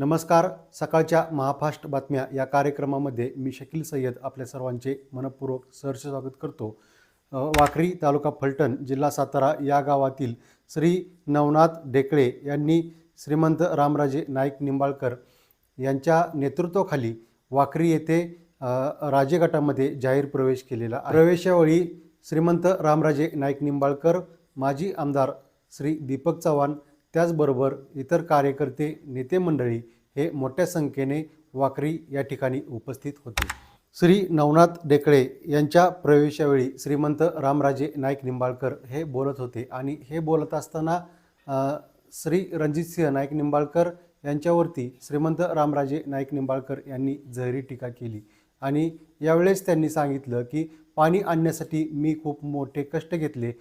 नमस्कार. सकाळच्या महाफास्ट बातम्या या कार्यक्रमामध्ये मी शकील सय्यद आपल्या सर्वांचे मनपूर्वक सहर्ष स्वागत करतो. वाखरी तालुका फलटण जिल्हा सातारा या गावातील श्री नवनाथ ढेकळे यांनी श्रीमंत रामराजे नाईक निंबाळकर यांच्या नेतृत्वाखाली वाखरी येथे राजे गटामध्ये जाहीर प्रवेश केलेला आहे. प्रवेशावेळी श्रीमंत रामराजे नाईक निंबाळकर, माजी आमदार श्री दीपक चव्हाण, त्याचबरोबर इतर कार्यकर्ते, नेते मंडळी हे मोठ्या संख्येने वाखरी या ठिकाणी उपस्थित होते. श्री नवनाथ ढेकळे यांच्या प्रवेशावेळी श्रीमंत रामराजे नाईक निंबाळकर हे बोलत होते आणि हे बोलत असताना श्री रणजितसिंह नाईक निंबाळकर यांच्यावरती श्रीमंत रामराजे नाईक निंबाळकर यांनी जहरी टीका केली आणि यावेळेस त्यांनी सांगितलं की पाणी आणण्यासाठी मी खूप मोठे कष्ट घेतले,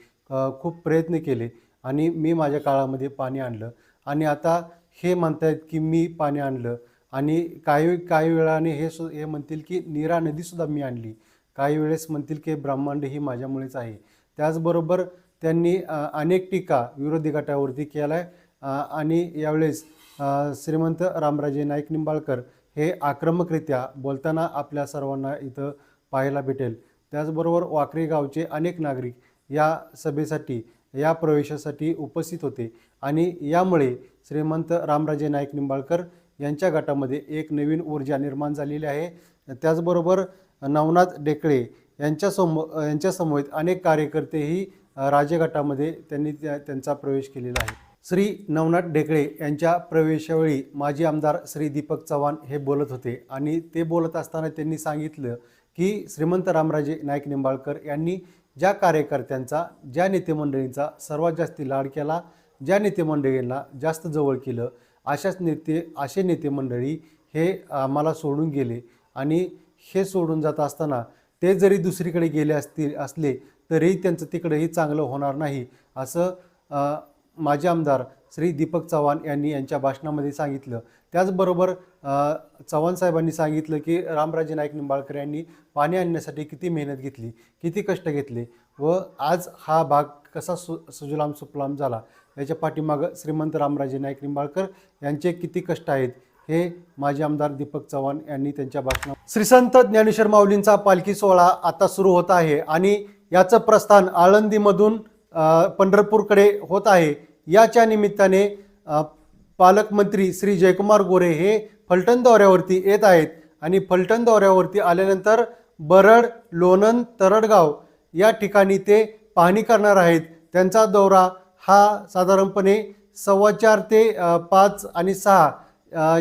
खूप प्रयत्न केले आणि मी माझ्या काळामध्ये पाणी आणलं आणि आता हे म्हणतायत की मी पाणी आणलं आणि काही वेळाने हे म्हणतील की नीरा नदीसुद्धा मी आणली, काही वेळेस म्हणतील की ब्रह्मांड ही माझ्यामुळेच आहे. त्याचबरोबर त्यांनी अनेक टीका विरोधी गटावरती केला आहे आणि यावेळेस श्रीमंत रामराजे नाईक निंबाळकर हे आक्रमकरित्या बोलताना आपल्या सर्वांना इथं पाहायला भेटेल. त्याचबरोबर वाखरी गावचे अनेक नागरिक या सभेसाठी, या प्रवेशासाठी उपस्थित होते आणि यामुळे श्रीमंत रामराजे नाईक निंबाळकर यांच्या गटामध्ये एक नवीन ऊर्जा निर्माण झालेली आहे. त्याचबरोबर नवनाथ ढेकळे यांच्यासमवेत अनेक कार्यकर्तेही राजे गटामध्ये त्यांचा प्रवेश केलेला आहे. श्री नवनाथ ढेकळे यांच्या प्रवेशावेळी माजी आमदार श्री दीपक चव्हाण हे बोलत होते आणि ते बोलत असताना त्यांनी सांगितलं की श्रीमंत रामराजे नाईक निंबाळकर यांनी ज्या कार्यकर्त्यांचा, ज्या नेतेमंडळींचा सर्वात जास्त लाड केला, ज्या नेतेमंडळींना जास्त जवळ केलं, असे नेतेमंडळी हे आम्हाला सोडून गेले आणि हे सोडून जात असताना ते जरी दुसरीकडे गेले असले तरी त्यांचं तिकडेही चांगलं होणार नाही, असं माजी आमदार श्री दीपक चव्हाण यांनी यांच्या भाषणामध्ये सांगितलं. त्याचबरोबर चव्हाण साहेबांनी सांगितलं की रामराजे नाईक निंबाळकर यांनी पाणी आणण्यासाठी किती मेहनत घेतली, किती कष्ट घेतले व आज हा भाग कसा सुजलाम सुफलाम झाला, याच्या पाठीमागं श्रीमंत रामराजे नाईक निंबाळकर यांचे किती कष्ट आहेत हे माजी आमदार दीपक चव्हाण यांनी त्यांच्या भाषणात. श्री संत ज्ञानेश्वर माऊलींचा पालखी सोहळा आता सुरू होत आहे आणि याचं प्रस्थान आळंदीमधून पंढरपूरकडे होत आहे. याच्या निमित्ताने पालकमंत्री श्री जयकुमार गोरे हे फलटण दौऱ्यावरती येत आहेत आणि फलटण दौऱ्यावरती आल्यानंतर बरड, लोणंद, तरडगाव या ठिकाणी ते पाहणी करणार आहेत. त्यांचा दौरा हा साधारणपणे 4:15 ते 5 आणि 6